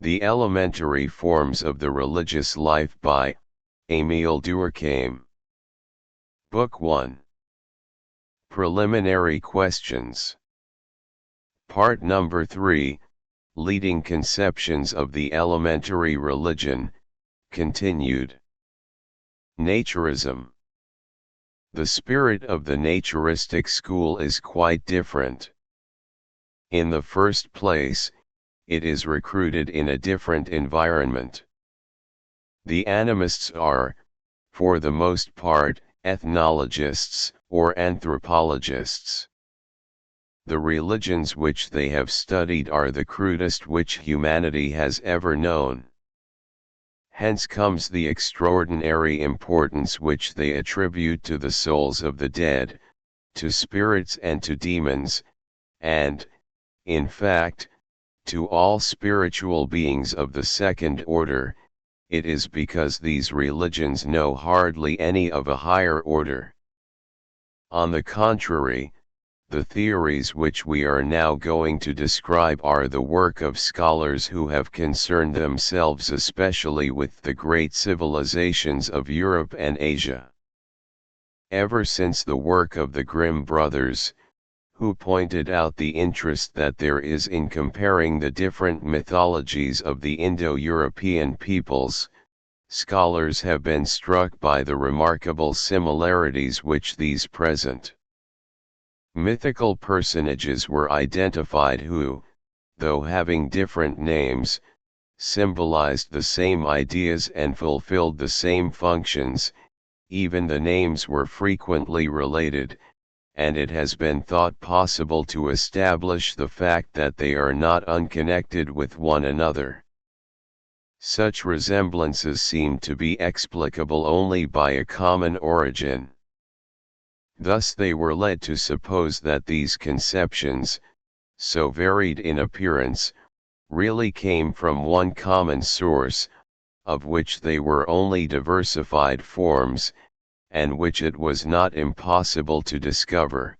The Elementary Forms of the Religious Life by Émile Durkheim. Book 1. Preliminary Questions. Part number 3, Leading Conceptions of the Elementary Religion, continued. Naturism. The spirit of the naturistic school is quite different. In the first place, it is recruited in a different environment. The animists are, for the most part, ethnologists or anthropologists. The religions which they have studied are the crudest which humanity has ever known. Hence comes the extraordinary importance which they attribute to the souls of the dead, to spirits and to demons, and, in fact, to all spiritual beings of the second order. It is because these religions know hardly any of a higher order. On the contrary, the theories which we are now going to describe are the work of scholars who have concerned themselves especially with the great civilizations of Europe and Asia. Ever since the work of the Grimm brothers, who pointed out the interest that there is in comparing the different mythologies of the Indo-European peoples, scholars have been struck by the remarkable similarities which these present. Mythical personages were identified who, though having different names, symbolized the same ideas and fulfilled the same functions. Even the names were frequently related, and it has been thought possible to establish the fact that they are not unconnected with one another. Such resemblances seem to be explicable only by a common origin. Thus they were led to suppose that these conceptions, so varied in appearance, really came from one common source, of which they were only diversified forms, and which it was not impossible to discover.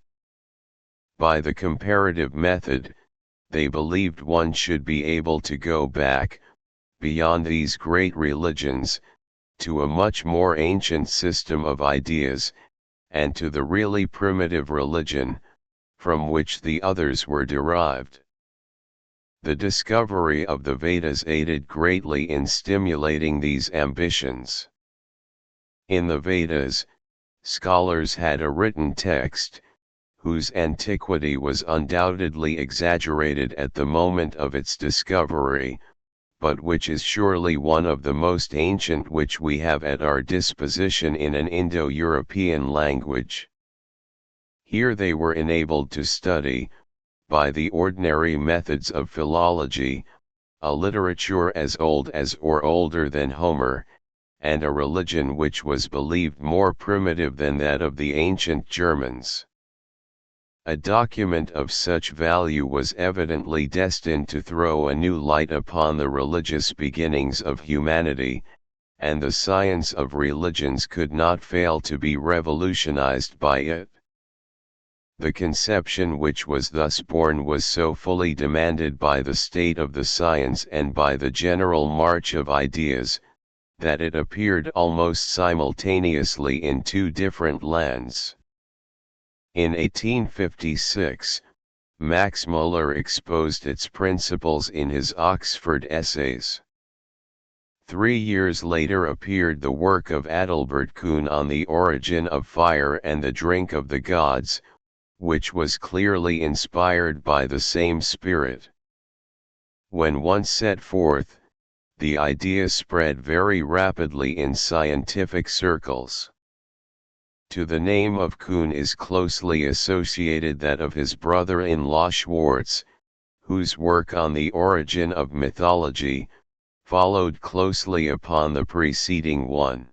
By the comparative method, they believed one should be able to go back, beyond these great religions, to a much more ancient system of ideas, and to the really primitive religion, from which the others were derived. The discovery of the Vedas aided greatly in stimulating these ambitions. In the Vedas, scholars had a written text, whose antiquity was undoubtedly exaggerated at the moment of its discovery, but which is surely one of the most ancient which we have at our disposition in an Indo-European language. Here they were enabled to study, by the ordinary methods of philology, a literature as old as or older than Homer, and a religion which was believed more primitive than that of the ancient Germans. A document of such value was evidently destined to throw a new light upon the religious beginnings of humanity, and the science of religions could not fail to be revolutionized by it. The conception which was thus born was so fully demanded by the state of the science and by the general march of ideas, that it appeared almost simultaneously in two different lands. In 1856, Max Müller exposed its principles in his Oxford Essays. 3 years later appeared the work of Adalbert Kuhn on the origin of fire and the drink of the gods, which was clearly inspired by the same spirit. When once set forth, the idea spread very rapidly in scientific circles. To the name of Kuhn is closely associated that of his brother-in-law Schwarz, whose work on the origin of mythology followed closely upon the preceding one.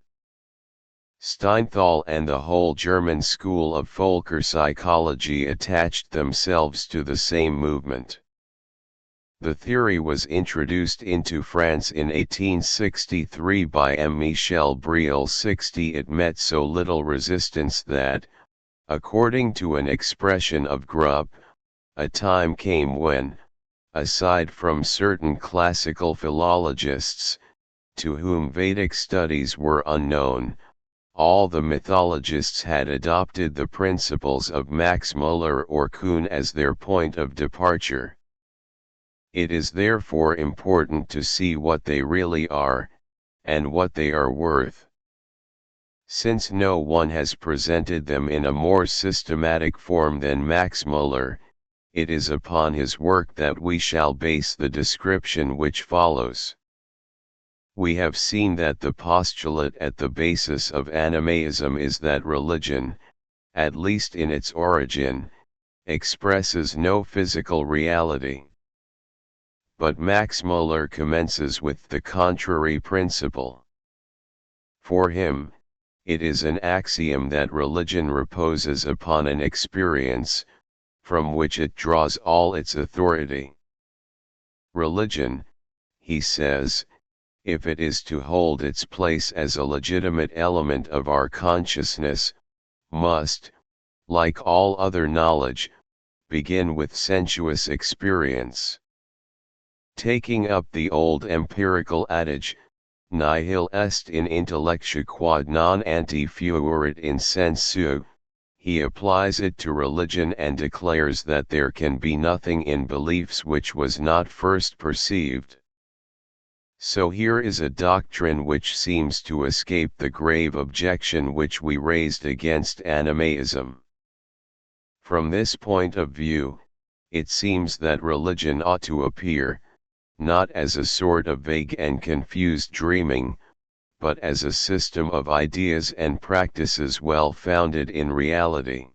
Steinthal and the whole German school of Völkerpsychology attached themselves to the same movement. The theory was introduced into France in 1863 by M. Michel Briel. It met so little resistance that, according to an expression of Grupp, a time came when, aside from certain classical philologists, to whom Vedic studies were unknown, all the mythologists had adopted the principles of Max Muller or Kuhn as their point of departure. It is therefore important to see what they really are, and what they are worth. Since no one has presented them in a more systematic form than Max Muller, it is upon his work that we shall base the description which follows. We have seen that the postulate at the basis of animism is that religion, at least in its origin, expresses no physical reality. But Max Muller commences with the contrary principle. For him, it is an axiom that religion reposes upon an experience, from which it draws all its authority. Religion, he says, if it is to hold its place as a legitimate element of our consciousness, must, like all other knowledge, begin with sensuous experience. Taking up the old empirical adage, nihil est in intellectu quod non ante fuerit in sensu, he applies it to religion and declares that there can be nothing in beliefs which was not first perceived. So here is a doctrine which seems to escape the grave objection which we raised against animism. From this point of view, it seems that religion ought to appear, not as a sort of vague and confused dreaming, but as a system of ideas and practices well founded in reality.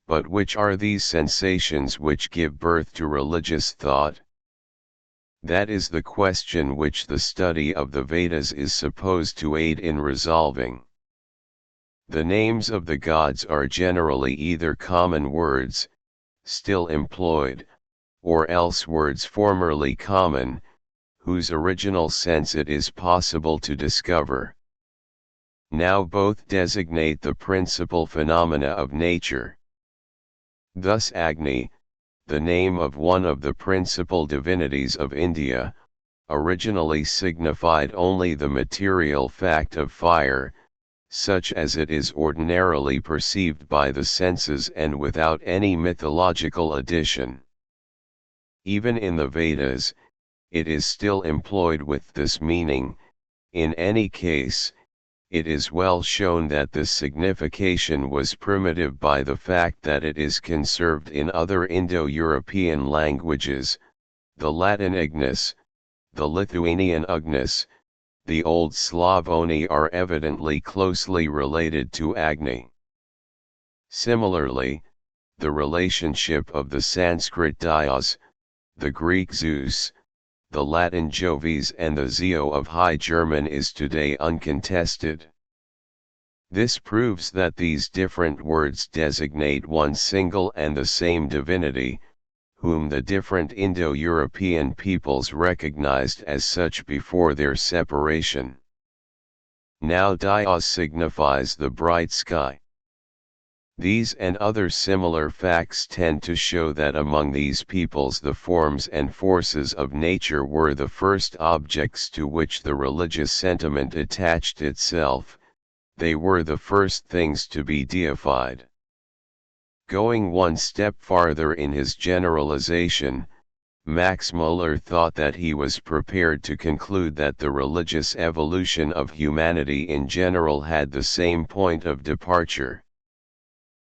But which are these sensations which give birth to religious thought? That is the question which the study of the Vedas is supposed to aid in resolving. The names of the gods are generally either common words, still employed, or else words formerly common, whose original sense it is possible to discover. Now both designate the principal phenomena of nature. Thus Agni, the name of one of the principal divinities of India, originally signified only the material fact of fire, such as it is ordinarily perceived by the senses and without any mythological addition. Even in the Vedas, it is still employed with this meaning. In any case, it is well shown that this signification was primitive by the fact that it is conserved in other Indo-European languages, the Latin ignis, the Lithuanian ugnus, the Old Slavoni are evidently closely related to Agni. Similarly, the relationship of the Sanskrit Dios, the Greek Zeus, the Latin Jovis and the Zeo of High German is today uncontested. This proves that these different words designate one single and the same divinity, whom the different Indo-European peoples recognized as such before their separation. Now Dios signifies the bright sky. These and other similar facts tend to show that among these peoples the forms and forces of nature were the first objects to which the religious sentiment attached itself, they were the first things to be deified. Going one step farther in his generalization, Max Muller thought that he was prepared to conclude that the religious evolution of humanity in general had the same point of departure.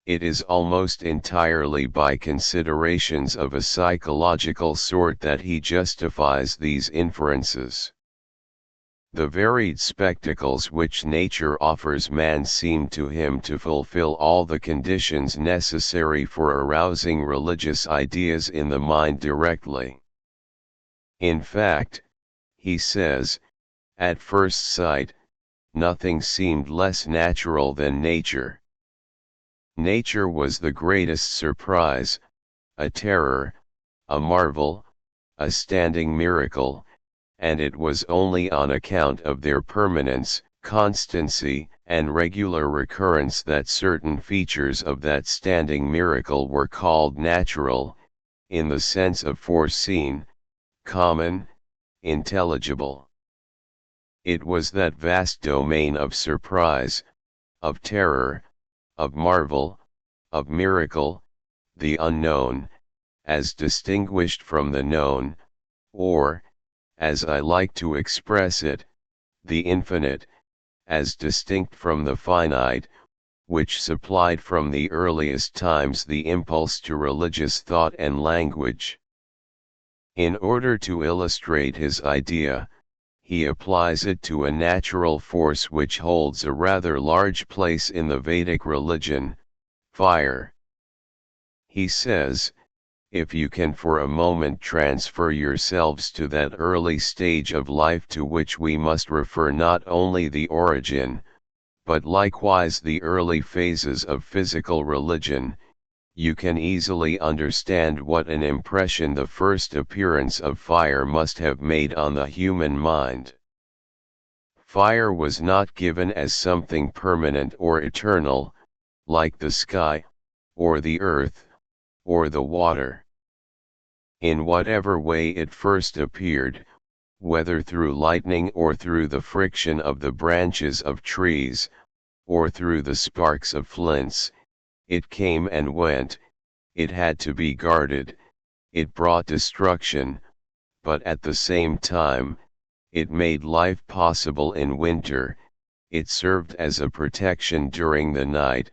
It is almost entirely by considerations of a psychological sort that he justifies these inferences. The varied spectacles which nature offers man seem to him to fulfill all the conditions necessary for arousing religious ideas in the mind directly. In fact, he says, at first sight, nothing seemed less natural than nature. Nature was the greatest surprise, a terror, a marvel, a standing miracle, and it was only on account of their permanence, constancy, and regular recurrence that certain features of that standing miracle were called natural, in the sense of foreseen, common, intelligible. It was that vast domain of surprise, of terror, of marvel, of miracle, the unknown, as distinguished from the known, or, as I like to express it, the infinite, as distinct from the finite, which supplied from the earliest times the impulse to religious thought and language. In order to illustrate his idea, he applies it to a natural force which holds a rather large place in the Vedic religion, fire. He says, if you can for a moment transfer yourselves to that early stage of life to which we must refer not only the origin, but likewise the early phases of physical religion, you can easily understand what an impression the first appearance of fire must have made on the human mind. Fire was not given as something permanent or eternal, like the sky, or the earth, or the water. In whatever way it first appeared, whether through lightning or through the friction of the branches of trees, or through the sparks of flints, it came and went, it had to be guarded, it brought destruction, but at the same time, it made life possible in winter, it served as a protection during the night,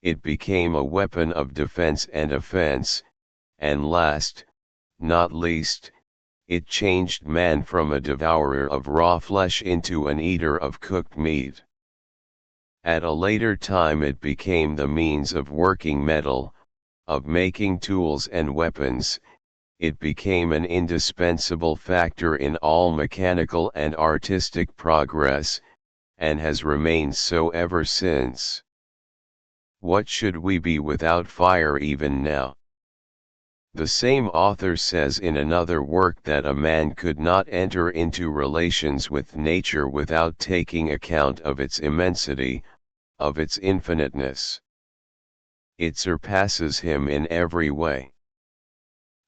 it became a weapon of defense and offense, and last, not least, it changed man from a devourer of raw flesh into an eater of cooked meat. At a later time it became the means of working metal, of making tools and weapons, it became an indispensable factor in all mechanical and artistic progress, and has remained so ever since. What should we be without fire even now? The same author says in another work that a man could not enter into relations with nature without taking account of its immensity, of its infiniteness. It surpasses him in every way.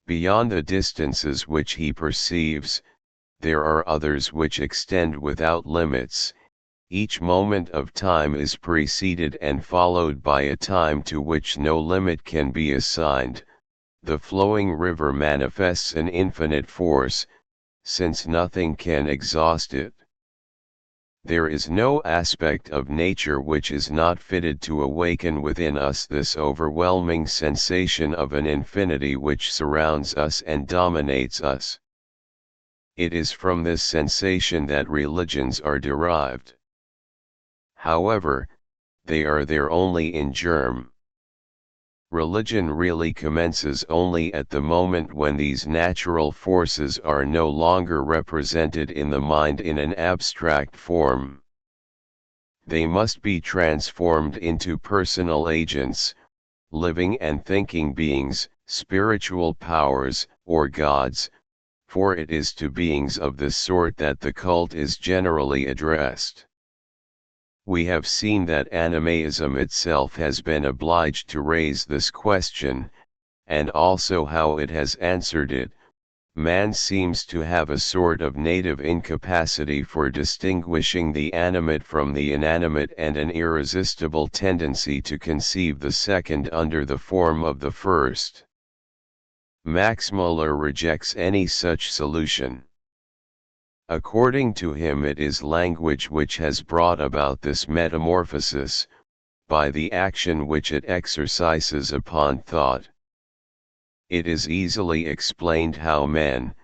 Beyond the distances which he perceives, there are others which extend without limits. Each moment of time is preceded and followed by a time to which no limit can be assigned. The flowing river manifests an infinite force, since nothing can exhaust it. There is no aspect of nature which is not fitted to awaken within us this overwhelming sensation of an infinity which surrounds us and dominates us. It is from this sensation that religions are derived. However, they are there only in germ. Religion really commences only at the moment when these natural forces are no longer represented in the mind in an abstract form. They must be transformed into personal agents, living and thinking beings, spiritual powers, or gods, for it is to beings of this sort that the cult is generally addressed. We have seen that animism itself has been obliged to raise this question, and also how it has answered it. Man seems to have a sort of native incapacity for distinguishing the animate from the inanimate and an irresistible tendency to conceive the second under the form of the first. Max Muller rejects any such solution. According to him, it is language which has brought about this metamorphosis, by the action which it exercises upon thought. It is easily explained how men,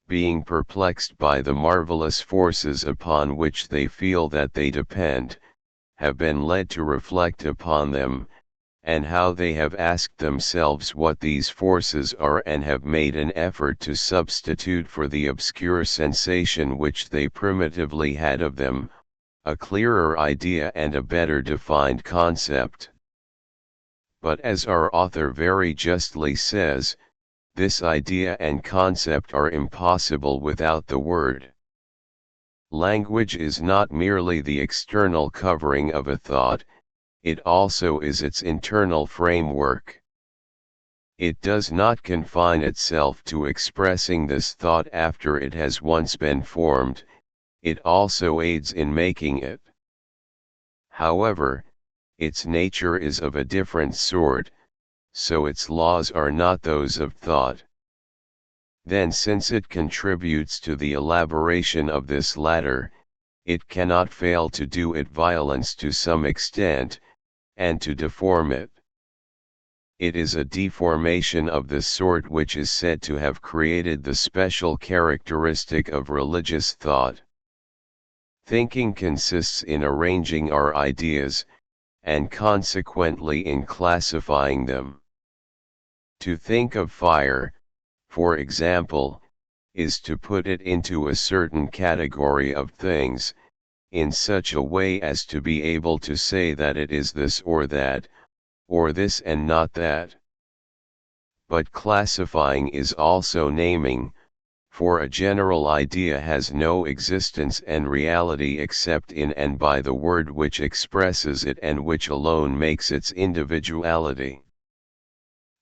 being perplexed by the marvelous forces upon which they feel that they depend, have been led to reflect upon them, and how they have asked themselves what these forces are and have made an effort to substitute for the obscure sensation which they primitively had of them, a clearer idea and a better defined concept. But as our author very justly says, this idea and concept are impossible without the word. Language is not merely the external covering of a thought, it also is its internal framework. It does not confine itself to expressing this thought after it has once been formed, it also aids in making it. However, its nature is of a different sort, so its laws are not those of thought. Then since it contributes to the elaboration of this latter, it cannot fail to do it violence to some extent, and to deform it. It is a deformation of the sort which is said to have created the special characteristic of religious thought. Thinking consists in arranging our ideas, and consequently in classifying them. To think of fire, for example, is to put it into a certain category of things, in such a way as to be able to say that it is this or that, or this and not that. But classifying is also naming, for a general idea has no existence and reality except in and by the word which expresses it and which alone makes its individuality.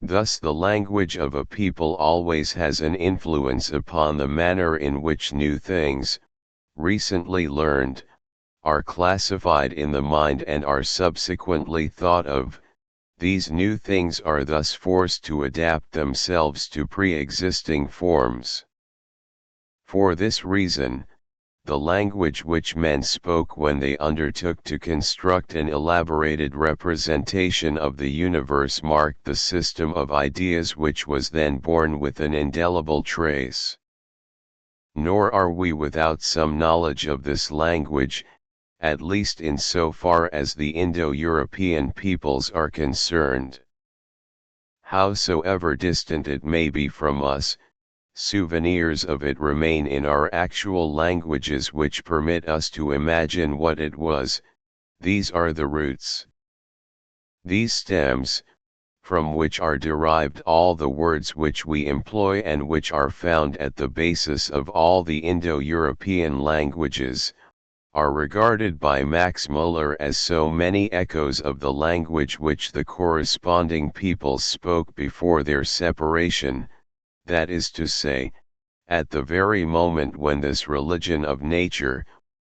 Thus the language of a people always has an influence upon the manner in which new things, recently learned, are classified in the mind and are subsequently thought of. These new things are thus forced to adapt themselves to pre-existing forms. For this reason, the language which men spoke when they undertook to construct an elaborated representation of the universe marked the system of ideas which was then born with an indelible trace. Nor are we without some knowledge of this language, at least in so far as the Indo-European peoples are concerned. Howsoever distant it may be from us, souvenirs of it remain in our actual languages which permit us to imagine what it was. These are the roots. These stems, from which are derived all the words which we employ and which are found at the basis of all the Indo-European languages, are regarded by Max Müller as so many echoes of the language which the corresponding peoples spoke before their separation, that is to say, at the very moment when this religion of nature,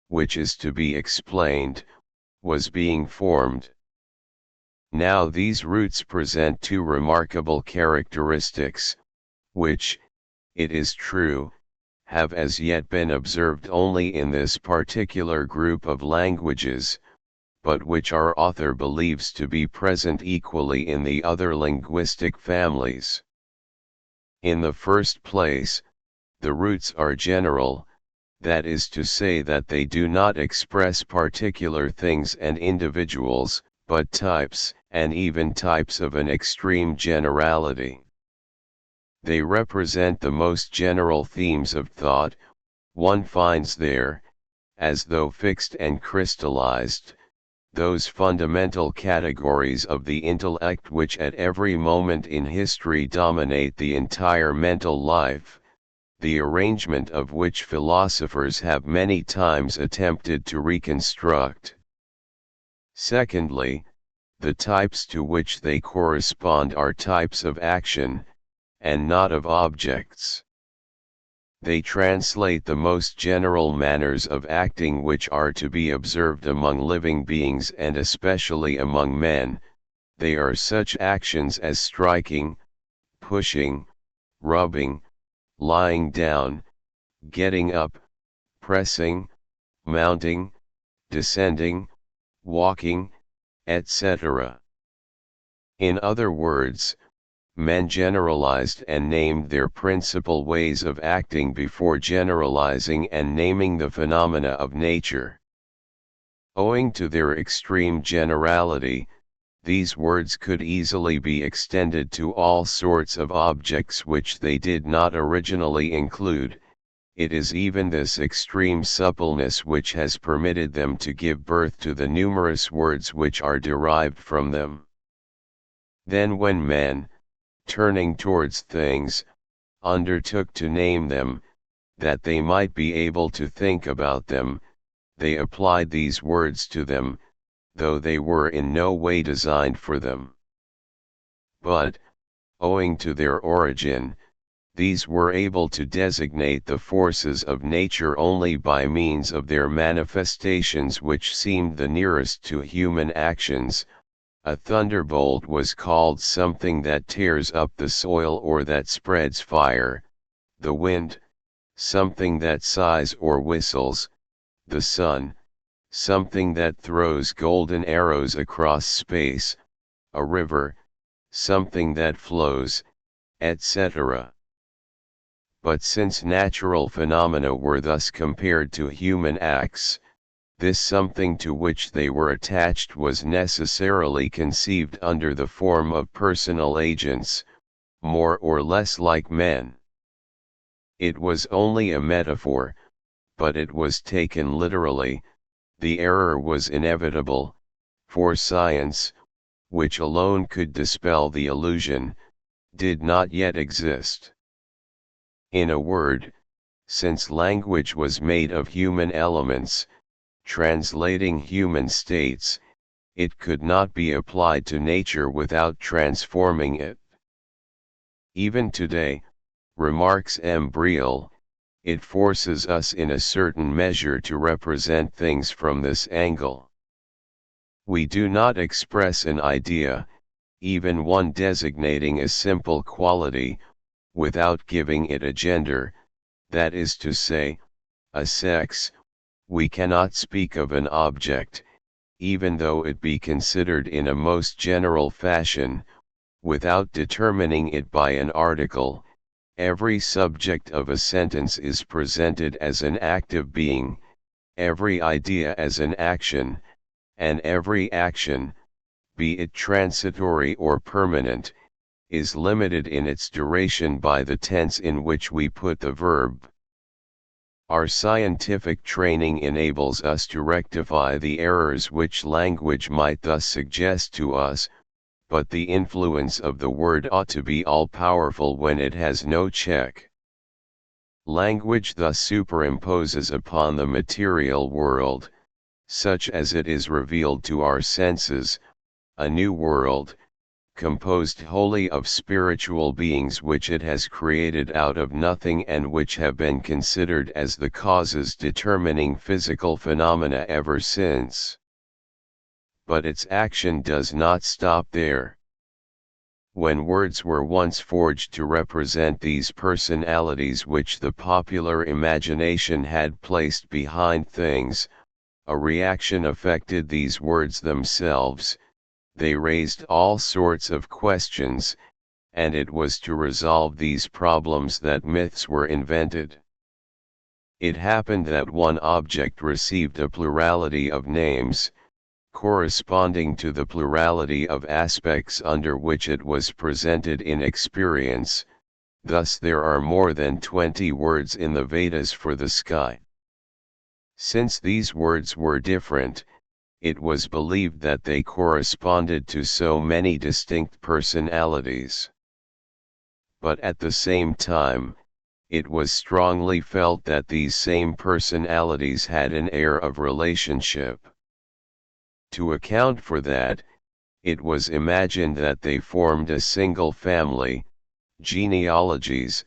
which is to be explained, was being formed. Now these roots present two remarkable characteristics, which, it is true, have as yet been observed only in this particular group of languages, but which our author believes to be present equally in the other linguistic families. In the first place, the roots are general, that is to say that they do not express particular things and individuals, but types, and even types of an extreme generality. They represent the most general themes of thought. One finds there, as though fixed and crystallized, those fundamental categories of the intellect which at every moment in history dominate the entire mental life, the arrangement of which philosophers have many times attempted to reconstruct. Secondly, the types to which they correspond are types of action, and not of objects. They translate the most general manners of acting which are to be observed among living beings and especially among men. They are such actions as striking, pushing, rubbing, lying down, getting up, pressing, mounting, descending, walking, etc. In other words, men generalized and named their principal ways of acting before generalizing and naming the phenomena of nature. Owing to their extreme generality, these words could easily be extended to all sorts of objects which they did not originally include. It is even this extreme suppleness which has permitted them to give birth to the numerous words which are derived from them. Then when men, turning towards things, undertook to name them, that they might be able to think about them, they applied these words to them, though they were in no way designed for them. But, Owing to their origin, these were able to designate the forces of nature only by means of their manifestations which seemed the nearest to human actions. A thunderbolt was called something that tears up the soil or that spreads fire, the wind, something that sighs or whistles, the sun, something that throws golden arrows across space, a river, something that flows, etc. But since natural phenomena were thus compared to human acts, this something to which they were attached was necessarily conceived under the form of personal agents, more or less like men. It was only a metaphor, but it was taken literally. The error was inevitable, for science, which alone could dispel the illusion, did not yet exist. In a word, since language was made of human elements, translating human states, it could not be applied to nature without transforming it. Even today, remarks M. Briel, it forces us in a certain measure to represent things from this angle. We do not express an idea, even one designating a simple quality, without giving it a gender, that is to say, a sex. We cannot speak of an object, even though it be considered in a most general fashion, without determining it by an article. Every subject of a sentence is presented as an active being, every idea as an action, and every action, be it transitory or permanent, is limited in its duration by the tense in which we put the verb. Our scientific training enables us to rectify the errors which language might thus suggest to us, but the influence of the word ought to be all-powerful when it has no check. Language thus superimposes upon the material world, such as it is revealed to our senses, a new world, composed wholly of spiritual beings which it has created out of nothing and which have been considered as the causes determining physical phenomena ever since. But its action does not stop there. When words were once forged to represent these personalities which the popular imagination had placed behind things, a reaction affected these words themselves. They raised all sorts of questions, and it was to resolve these problems that myths were invented. It happened that one object received a plurality of names, corresponding to the plurality of aspects under which it was presented in experience. Thus there are more than 20 words in the Vedas for the sky. Since these words were different, it was believed that they corresponded to so many distinct personalities. But at the same time, it was strongly felt that these same personalities had an air of relationship. To account for that, it was imagined that they formed a single family. Genealogies,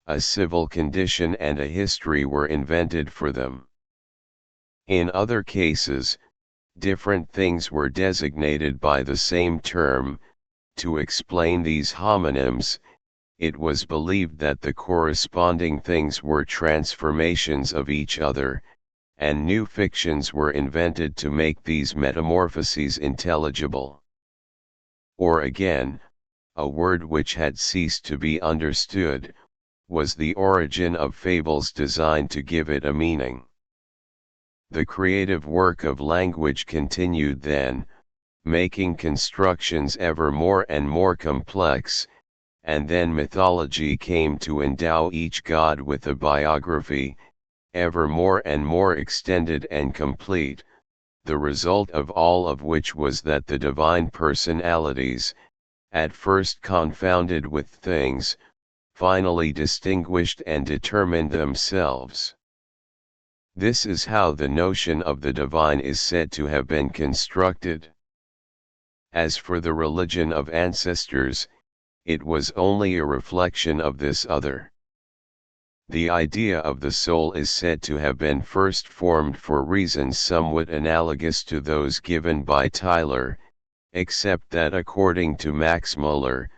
a civil condition and a history were invented for them. In other cases, different things were designated by the same term. To explain these homonyms, it was believed that the corresponding things were transformations of each other, and new fictions were invented to make these metamorphoses intelligible. Or again, a word which had ceased to be understood, was the origin of fables designed to give it a meaning. The creative work of language continued then, making constructions ever more and more complex, and then mythology came to endow each god with a biography, ever more and more extended and complete, the result of all of which was that the divine personalities, at first confounded with things, finally distinguished and determined themselves. This is how the notion of the divine is said to have been constructed. As for the religion of ancestors, it was only a reflection of this other. The idea of the soul is said to have been first formed for reasons somewhat analogous to those given by Tylor, except that according to Max Muller,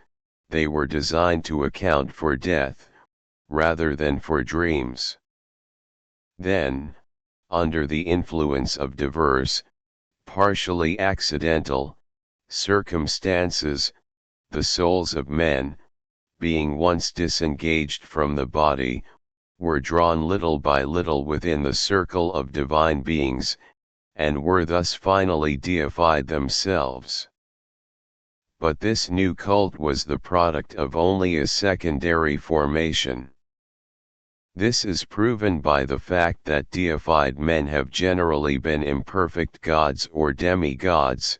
they were designed to account for death, rather than for dreams. Then, under the influence of diverse, partially accidental, circumstances, the souls of men, being once disengaged from the body, were drawn little by little within the circle of divine beings, and were thus finally deified themselves. But this new cult was the product of only a secondary formation. This is proven by the fact that deified men have generally been imperfect gods or demigods,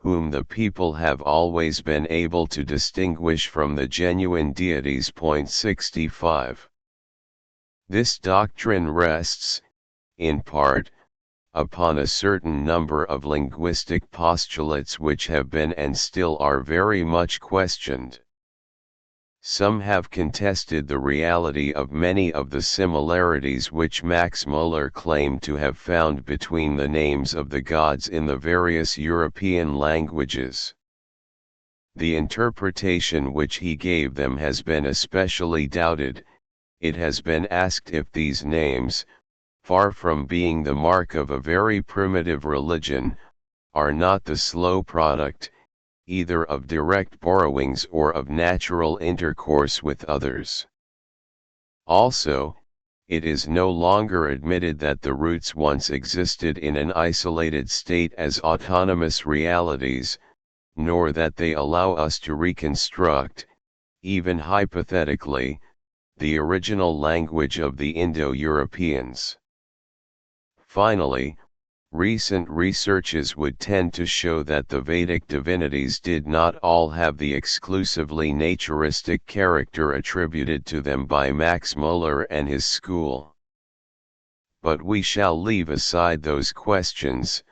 whom the people have always been able to distinguish from the genuine deities. 65. This doctrine rests, in part, upon a certain number of linguistic postulates which have been and still are very much questioned. Some have contested the reality of many of the similarities which Max Muller claimed to have found between the names of the gods in the various European languages. The interpretation which he gave them has been especially doubted. It has been asked if these names, far from being the mark of a very primitive religion, are not the slow product, either of direct borrowings or of natural intercourse with others. Also, it is no longer admitted that the roots once existed in an isolated state as autonomous realities, nor that they allow us to reconstruct, even hypothetically, the original language of the Indo-Europeans. Finally, recent researches would tend to show that the Vedic divinities did not all have the exclusively naturistic character attributed to them by Max Muller and his school. But we shall leave aside those questions,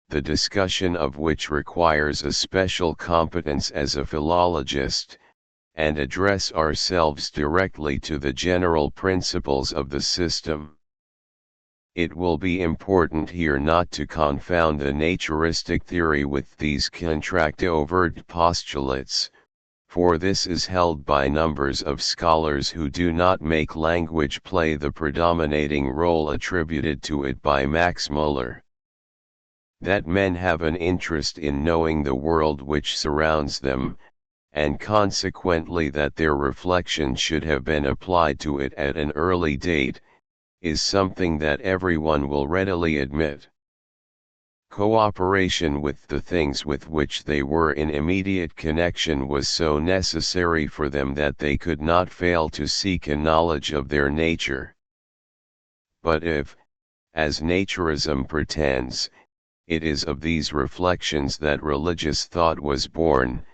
the discussion of which requires a special competence as a philologist, and address ourselves directly to the general principles of the system. It will be important here not to confound the naturistic theory with these controverted postulates, for this is held by numbers of scholars who do not make language play the predominating role attributed to it by Max Muller. That men have an interest in knowing the world which surrounds them, and consequently that their reflection should have been applied to it at an early date, is something that everyone will readily admit. Cooperation with the things with which they were in immediate connection was so necessary for them that they could not fail to seek a knowledge of their nature. But if, as naturism pretends, it is of these reflections that religious thought was born,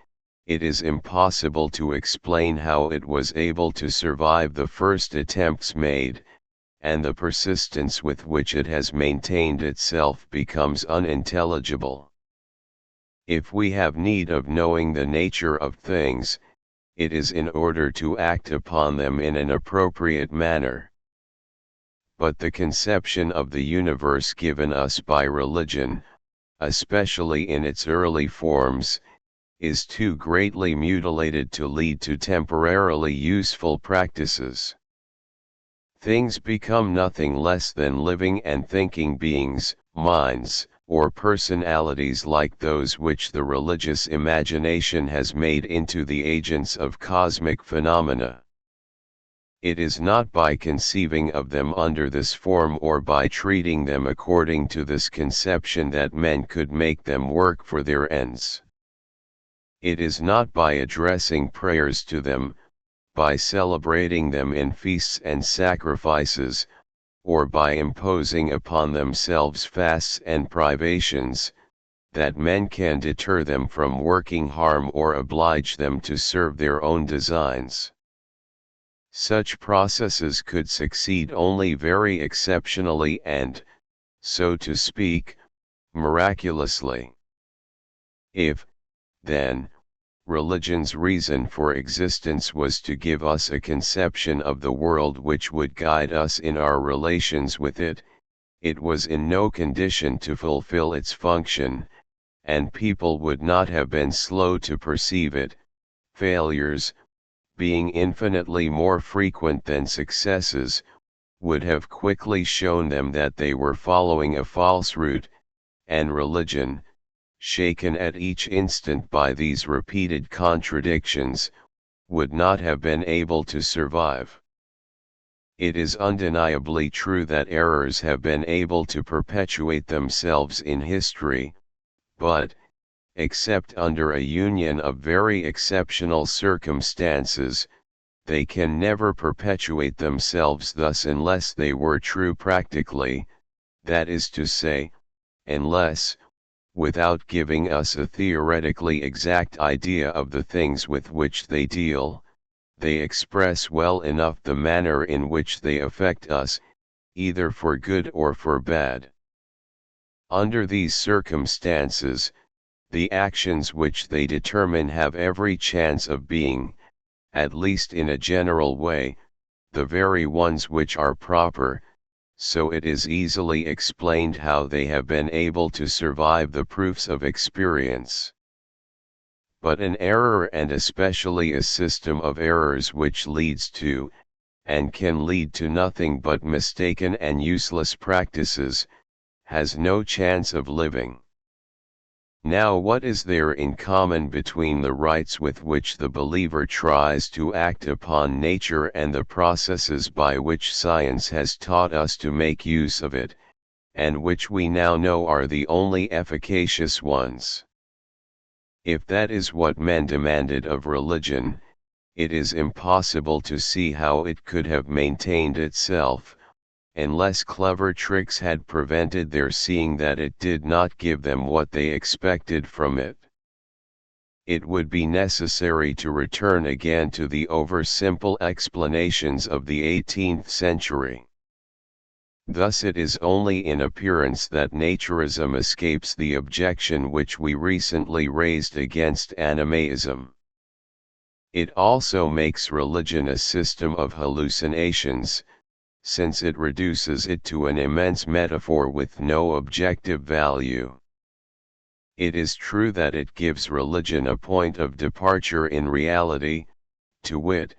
it is impossible to explain how it was able to survive the first attempts made, and the persistence with which it has maintained itself becomes unintelligible. If we have need of knowing the nature of things, it is in order to act upon them in an appropriate manner. But the conception of the universe given us by religion, especially in its early forms, is too greatly mutilated to lead to temporarily useful practices. Things become nothing less than living and thinking beings, minds, or personalities like those which the religious imagination has made into the agents of cosmic phenomena. It is not by conceiving of them under this form or by treating them according to this conception that men could make them work for their ends. It is not by addressing prayers to them, by celebrating them in feasts and sacrifices, or by imposing upon themselves fasts and privations, that men can deter them from working harm or oblige them to serve their own designs. Such processes could succeed only very exceptionally and, so to speak, miraculously. If, then, Religion's reason for existence was to give us a conception of the world which would guide us in our relations with it. It was in no condition to fulfill its function, and people would not have been slow to perceive it. Failures, being infinitely more frequent than successes, would have quickly shown them that they were following a false route, and religion, shaken at each instant by these repeated contradictions, would not have been able to survive. It is undeniably true that errors have been able to perpetuate themselves in history, but, except under a union of very exceptional circumstances, they can never perpetuate themselves thus unless they were true practically, that is to say, unless, without giving us a theoretically exact idea of the things with which they deal, they express well enough the manner in which they affect us, either for good or for bad. Under these circumstances, the actions which they determine have every chance of being, at least in a general way, the very ones which are proper, so it is easily explained how they have been able to survive the proofs of experience. But an error, and especially a system of errors which leads to, and can lead to nothing but mistaken and useless practices, has no chance of living. Now, what is there in common between the rites with which the believer tries to act upon nature and the processes by which science has taught us to make use of it, and which we now know are the only efficacious ones? If that is what men demanded of religion, it is impossible to see how it could have maintained itself, unless clever tricks had prevented their seeing that it did not give them what they expected from it. It would be necessary to return again to the over-simple explanations of the 18th century. Thus it is only in appearance that naturism escapes the objection which we recently raised against animism. It also makes religion a system of hallucinations, since it reduces it to an immense metaphor with no objective value. It is true that it gives religion a point of departure in reality, to wit,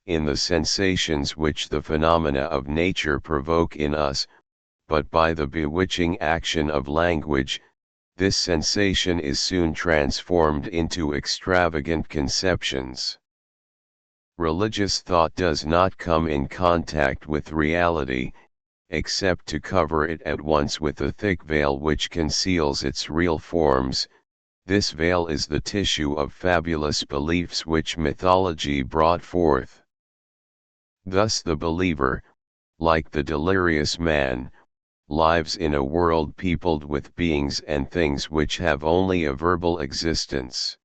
in the sensations which the phenomena of nature provoke in us, but by the bewitching action of language, this sensation is soon transformed into extravagant conceptions. Religious thought does not come in contact with reality, except to cover it at once with a thick veil which conceals its real forms. This veil is the tissue of fabulous beliefs which mythology brought forth. Thus the believer, like the delirious man, lives in a world peopled with beings and things which have only a verbal existence.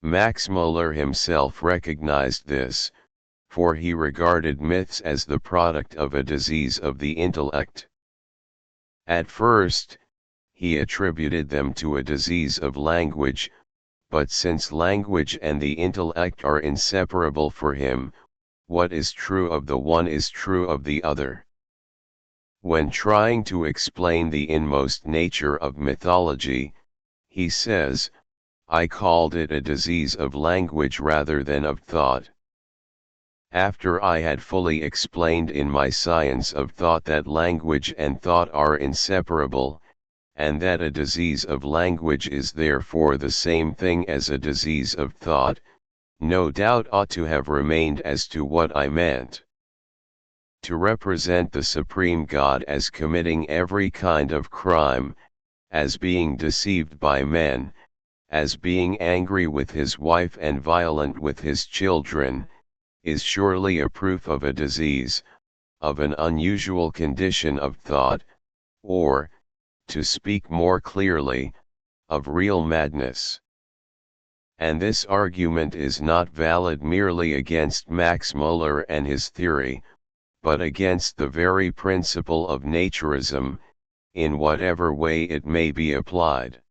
Max Müller himself recognized this, for he regarded myths as the product of a disease of the intellect. At first, he attributed them to a disease of language, but since language and the intellect are inseparable for him, what is true of the one is true of the other. When trying to explain the inmost nature of mythology, he says, "I called it a disease of language rather than of thought." After I had fully explained in my science of thought that language and thought are inseparable, and that a disease of language is therefore the same thing as a disease of thought, no doubt ought to have remained as to what I meant. To represent the Supreme God as committing every kind of crime, as being deceived by men, as being angry with his wife and violent with his children, is surely a proof of a disease, of an unusual condition of thought, or, to speak more clearly, of real madness. And this argument is not valid merely against Max Müller and his theory, but against the very principle of naturism, in whatever way it may be applied.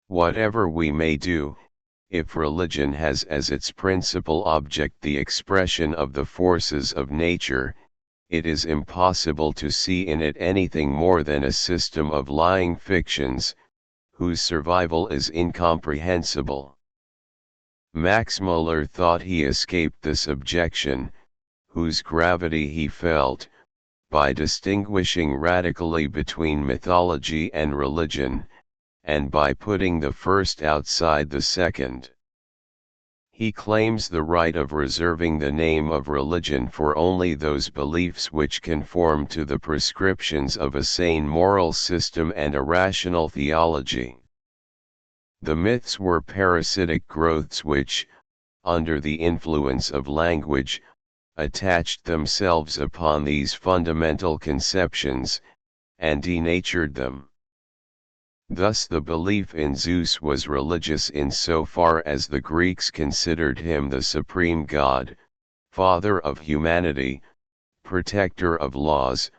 Whatever we may do, if religion has as its principal object the expression of the forces of nature, it is impossible to see in it anything more than a system of lying fictions, whose survival is incomprehensible. Max Muller thought he escaped this objection, whose gravity he felt, by distinguishing radically between mythology and religion, and by putting the first outside the second. He claims the right of reserving the name of religion for only those beliefs which conform to the prescriptions of a sane moral system and a rational theology. The myths were parasitic growths which, under the influence of language, attached themselves upon these fundamental conceptions, and denatured them. Thus the belief in Zeus was religious in so far as the Greeks considered him the supreme god, father of humanity, protector of laws,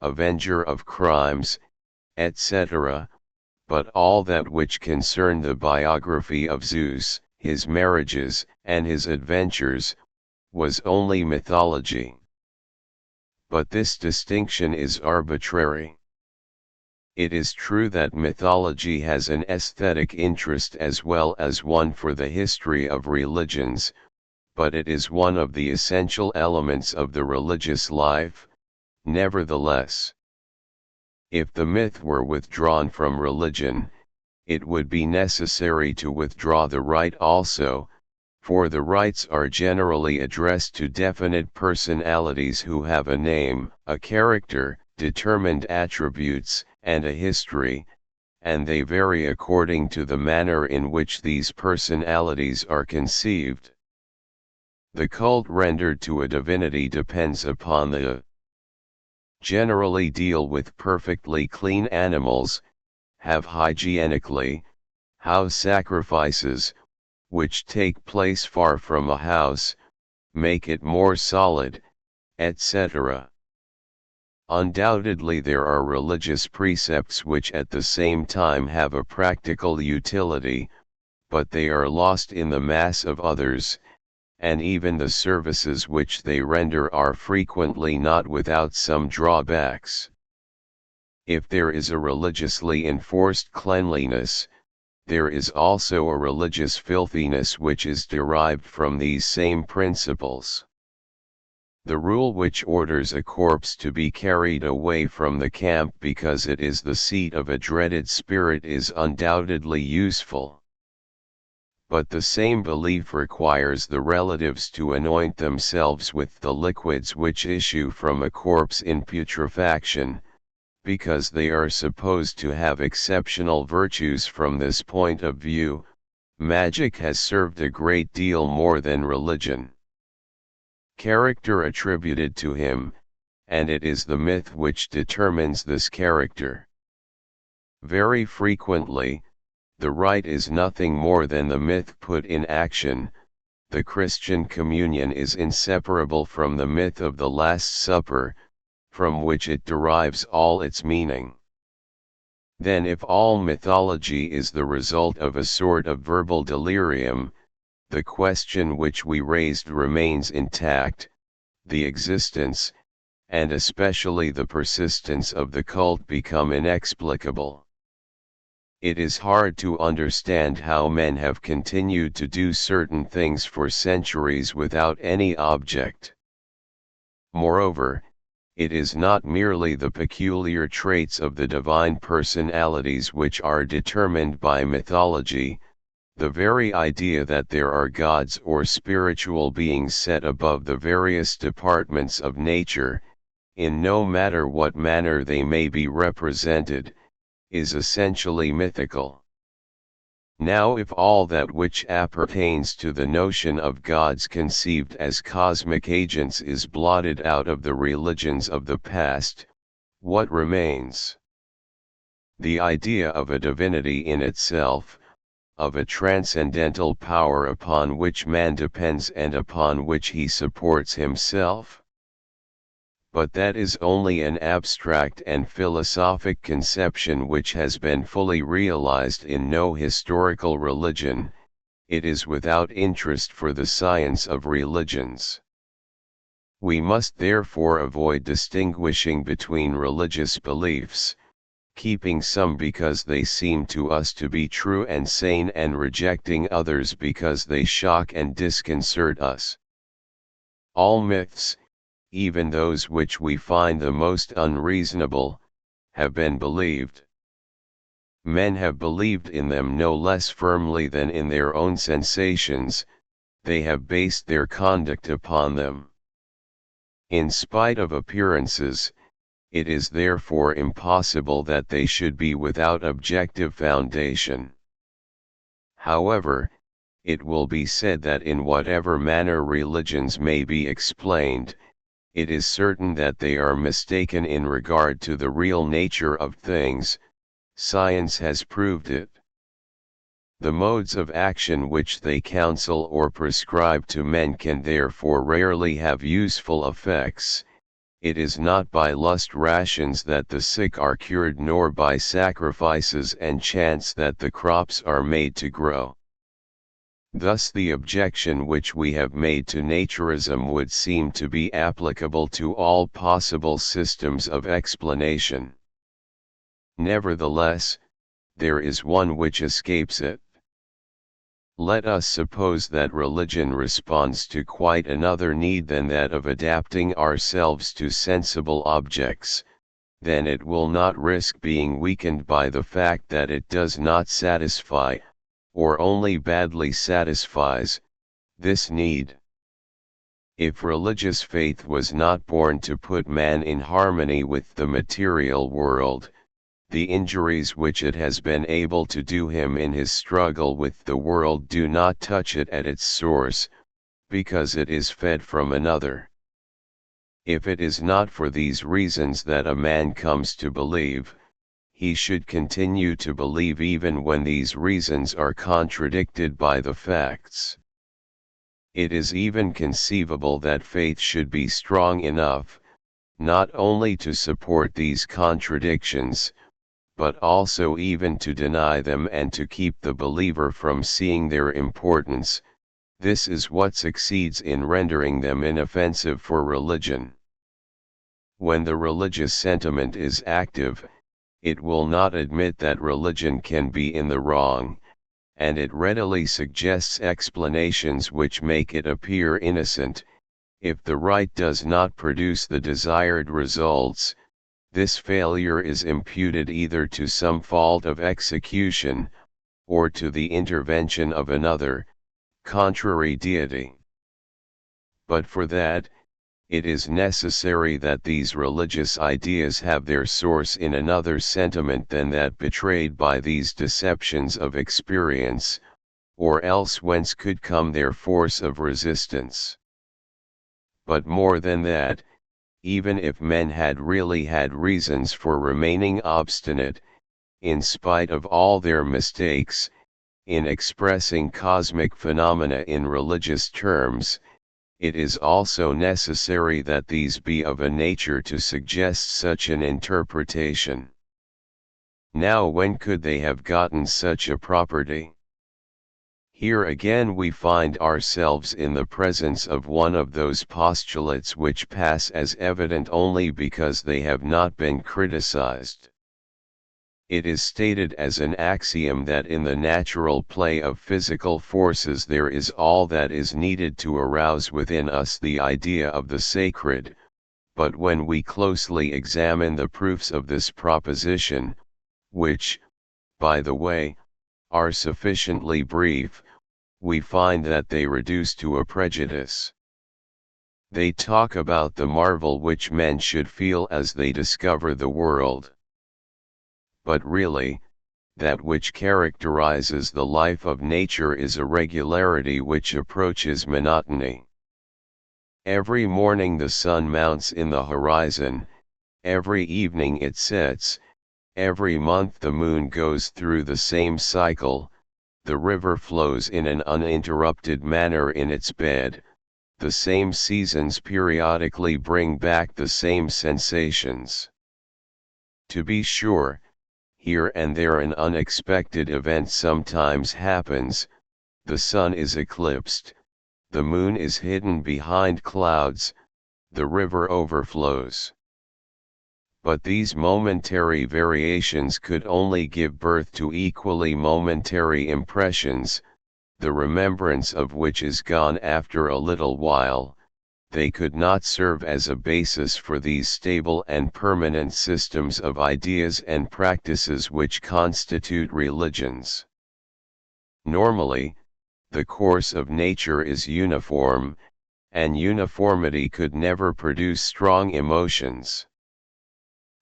avenger of crimes, etc., but all that which concerned the biography of Zeus, his marriages, and his adventures, was only mythology. But this distinction is arbitrary. It is true that mythology has an aesthetic interest as well as one for the history of religions, but it is one of the essential elements of the religious life, nevertheless. If the myth were withdrawn from religion, it would be necessary to withdraw the rite also, for the rites are generally addressed to definite personalities who have a name, a character, determined attributes, and a history, and they vary according to the manner in which these personalities are conceived. The cult rendered to a divinity depends upon the generally deal with perfectly clean animals, have hygienically, house sacrifices, which take place far from a house, make it more solid, etc. Undoubtedly there are religious precepts which at the same time have a practical utility, but they are lost in the mass of others, and even the services which they render are frequently not without some drawbacks. If there is a religiously enforced cleanliness, there is also a religious filthiness which is derived from these same principles. The rule which orders a corpse to be carried away from the camp because it is the seat of a dreaded spirit is undoubtedly useful. But the same belief requires the relatives to anoint themselves with the liquids which issue from a corpse in putrefaction, because they are supposed to have exceptional virtues. From this point of view, magic has served a great deal more than religion. Character attributed to him, and it is the myth which determines this character. Very frequently, the rite is nothing more than the myth put in action. The Christian communion is inseparable from the myth of the Last Supper, from which it derives all its meaning. Then if all mythology is the result of a sort of verbal delirium, the question which we raised remains intact: the existence, and especially the persistence of the cult become inexplicable. It is hard to understand how men have continued to do certain things for centuries without any object. Moreover, it is not merely the peculiar traits of the divine personalities which are determined by mythology. The very idea that there are gods or spiritual beings set above the various departments of nature, in no matter what manner they may be represented, is essentially mythical. Now if all that which appertains to the notion of gods conceived as cosmic agents is blotted out of the religions of the past, what remains? The idea of a divinity in itself, of a transcendental power upon which man depends and upon which he supports himself. But that is only an abstract and philosophic conception which has been fully realized in no historical religion. it is without interest for the science of religions. We must therefore avoid distinguishing between religious beliefs, keeping some because they seem to us to be true and sane, and rejecting others because they shock and disconcert us. All myths, even those which we find the most unreasonable, have been believed. Men have believed in them no less firmly than in their own sensations, they have based their conduct upon them. In spite of appearances, it is therefore impossible that they should be without objective foundation. However, it will be said that in whatever manner religions may be explained, it is certain that they are mistaken in regard to the real nature of things. Science has proved it. The modes of action which they counsel or prescribe to men can therefore rarely have useful effects. It is not by lust rations that the sick are cured, nor by sacrifices and chants that the crops are made to grow. Thus the objection which we have made to naturism would seem to be applicable to all possible systems of explanation. Nevertheless, there is one which escapes it. Let us suppose that religion responds to quite another need than that of adapting ourselves to sensible objects, then it will not risk being weakened by the fact that it does not satisfy, or only badly satisfies, this need. If religious faith was not born to put man in harmony with the material world, the injuries which it has been able to do him in his struggle with the world do not touch it at its source, because it is fed from another. If it is not for these reasons that a man comes to believe, he should continue to believe even when these reasons are contradicted by the facts. It is even conceivable that faith should be strong enough, not only to support these contradictions, but also even to deny them and to keep the believer from seeing their importance. This is what succeeds in rendering them inoffensive for religion. When the religious sentiment is active, it will not admit that religion can be in the wrong, and it readily suggests explanations which make it appear innocent. If the right does not produce the desired results, this failure is imputed either to some fault of execution, or to the intervention of another, contrary deity. But for that, it is necessary that these religious ideas have their source in another sentiment than that betrayed by these deceptions of experience, or else whence could come their force of resistance? But more than that, even if men had really had reasons for remaining obstinate, in spite of all their mistakes, in expressing cosmic phenomena in religious terms, it is also necessary that these be of a nature to suggest such an interpretation. Now when could they have gotten such a property? Here again we find ourselves in the presence of one of those postulates which pass as evident only because they have not been criticized. It is stated as an axiom that in the natural play of physical forces there is all that is needed to arouse within us the idea of the sacred, but when we closely examine the proofs of this proposition, which, by the way, are sufficiently brief, we find that they reduce to a prejudice. They talk about the marvel which men should feel as they discover the world. But really, that which characterizes the life of nature is a regularity which approaches monotony. Every morning the sun mounts in the horizon, every evening it sets, every month the moon goes through the same cycle, the river flows in an uninterrupted manner in its bed, the same seasons periodically bring back the same sensations. To be sure, here and there an unexpected event sometimes happens, the sun is eclipsed, the moon is hidden behind clouds, the river overflows. But these momentary variations could only give birth to equally momentary impressions, the remembrance of which is gone after a little while. They could not serve as a basis for these stable and permanent systems of ideas and practices which constitute religions. Normally, the course of nature is uniform, and uniformity could never produce strong emotions.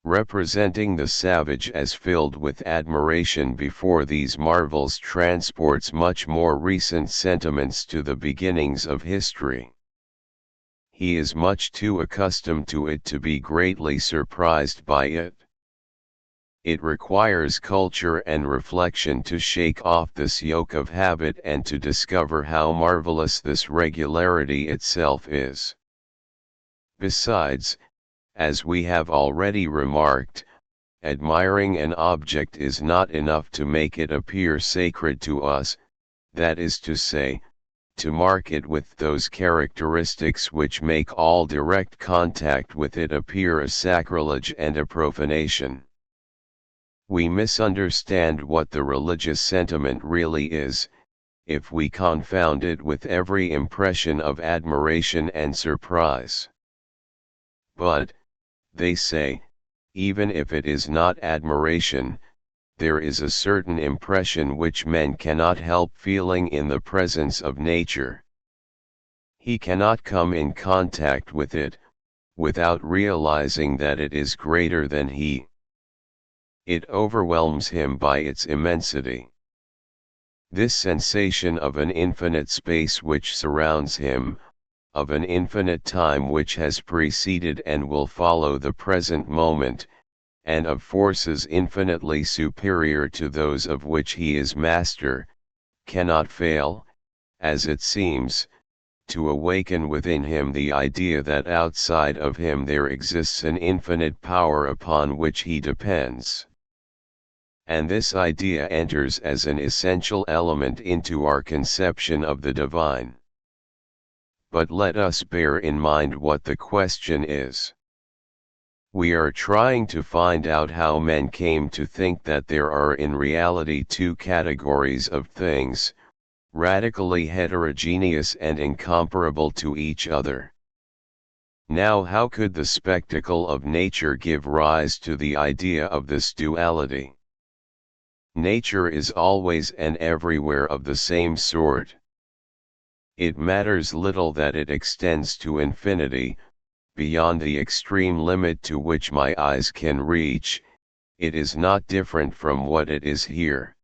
Representing the savage as filled with admiration before these marvels transports much more recent sentiments to the beginnings of history. He is much too accustomed to it to be greatly surprised by it. It requires culture and reflection to shake off this yoke of habit and to discover how marvelous this regularity itself is. Besides, as we have already remarked, admiring an object is not enough to make it appear sacred to us, that is to say, to mark it with those characteristics which make all direct contact with it appear a sacrilege and a profanation. We misunderstand what the religious sentiment really is, if we confound it with every impression of admiration and surprise. But, they say, even if it is not admiration, there is a certain impression which men cannot help feeling in the presence of nature. He cannot come in contact with it, without realizing that it is greater than he. It overwhelms him by its immensity. This sensation of an infinite space which surrounds him, of an infinite time which has preceded and will follow the present moment, and of forces infinitely superior to those of which he is master, cannot fail, as it seems, to awaken within him the idea that outside of him there exists an infinite power upon which he depends. And this idea enters as an essential element into our conception of the divine. But let us bear in mind what the question is. We are trying to find out how men came to think that there are in reality two categories of things, radically heterogeneous and incomparable to each other. Now, how could the spectacle of nature give rise to the idea of this duality? Nature is always and everywhere of the same sort. It matters little that it extends to infinity, beyond the extreme limit to which my eyes can reach. It is not different from what it is here.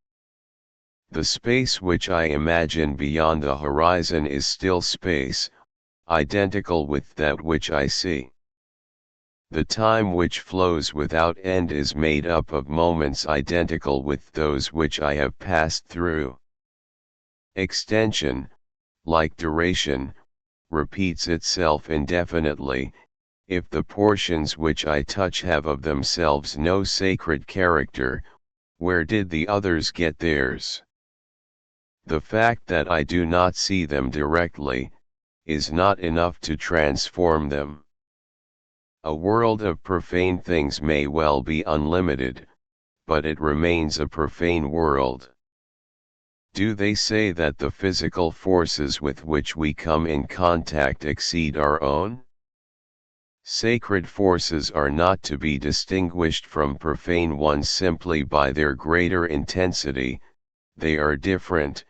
The space which I imagine beyond the horizon is still space, identical with that which I see. The time which flows without end is made up of moments identical with those which I have passed through. Extension, like duration, repeats itself indefinitely, if the portions which I touch have of themselves no sacred character. Where did the others get theirs? The fact that I do not see them directly, is not enough to transform them. A world of profane things may well be unlimited, but it remains a profane world. Do they say that the physical forces with which we come in contact exceed our own? Sacred forces are not to be distinguished from profane ones simply by their greater intensity. They are different,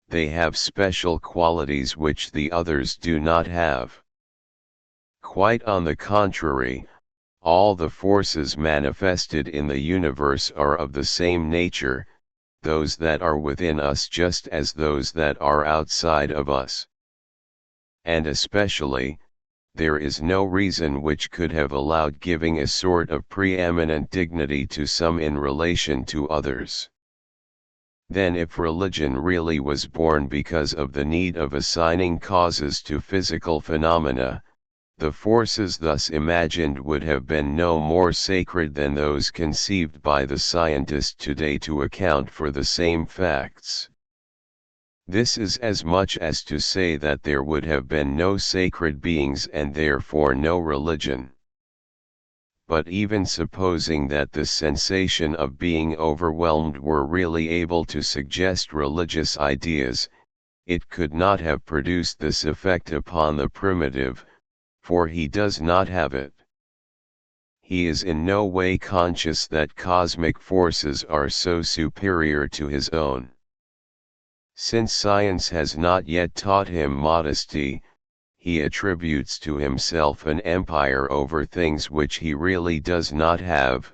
they have special qualities which the others do not have. Quite on the contrary, all the forces manifested in the universe are of the same nature, those that are within us just as those that are outside of us. And especially, there is no reason which could have allowed giving a sort of preeminent dignity to some in relation to others. Then if religion really was born because of the need of assigning causes to physical phenomena, the forces thus imagined would have been no more sacred than those conceived by the scientist today to account for the same facts. This is as much as to say that there would have been no sacred beings and therefore no religion. But even supposing that the sensation of being overwhelmed were really able to suggest religious ideas, it could not have produced this effect upon the primitive, for he does not have it. He is in no way conscious that cosmic forces are so superior to his own. Since science has not yet taught him modesty, he attributes to himself an empire over things which he really does not have,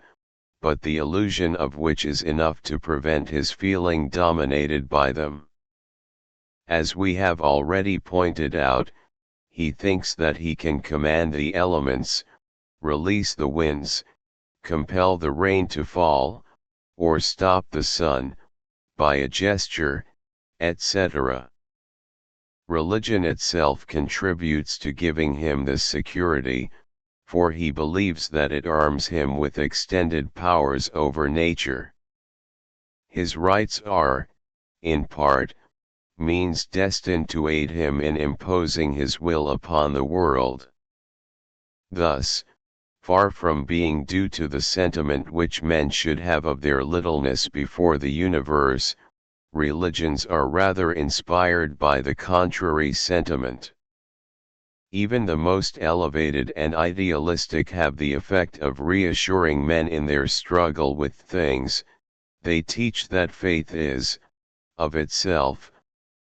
but the illusion of which is enough to prevent his feeling dominated by them. As we have already pointed out, he thinks that he can command the elements, release the winds, compel the rain to fall, or stop the sun, by a gesture, etc. Religion itself contributes to giving him this security, for he believes that it arms him with extended powers over nature. His rites are, in part, means destined to aid him in imposing his will upon the world. Thus, far from being due to the sentiment which men should have of their littleness before the universe, religions are rather inspired by the contrary sentiment. Even the most elevated and idealistic have the effect of reassuring men in their struggle with things. They teach that faith is, of itself,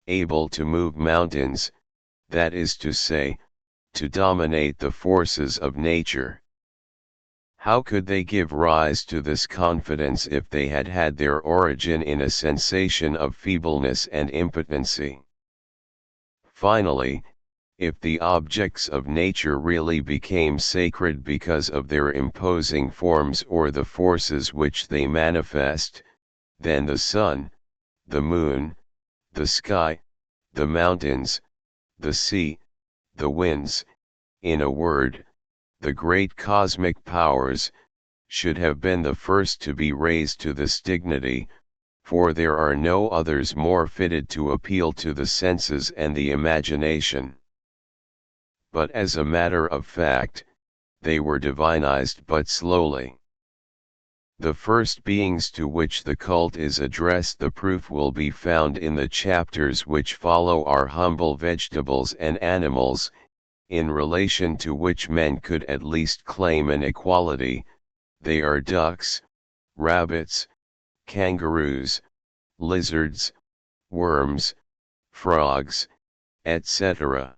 able to move mountains, that is to say, to dominate the forces of nature. How could they give rise to this confidence if they had had their origin in a sensation of feebleness and impotency? Finally, if the objects of nature really became sacred because of their imposing forms or the forces which they manifest, then the sun, the moon, the sky, the mountains, the sea, the winds, in a word, the great cosmic powers, should have been the first to be raised to this dignity, for there are no others more fitted to appeal to the senses and the imagination. But as a matter of fact, they were divinized but slowly. The first beings to which the cult is addressed, the proof will be found in the chapters which follow, are humble vegetables and animals, in relation to which men could at least claim an equality. They are ducks, rabbits, kangaroos, lizards, worms, frogs, etc.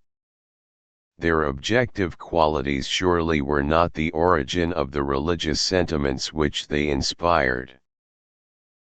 Their objective qualities surely were not the origin of the religious sentiments which they inspired.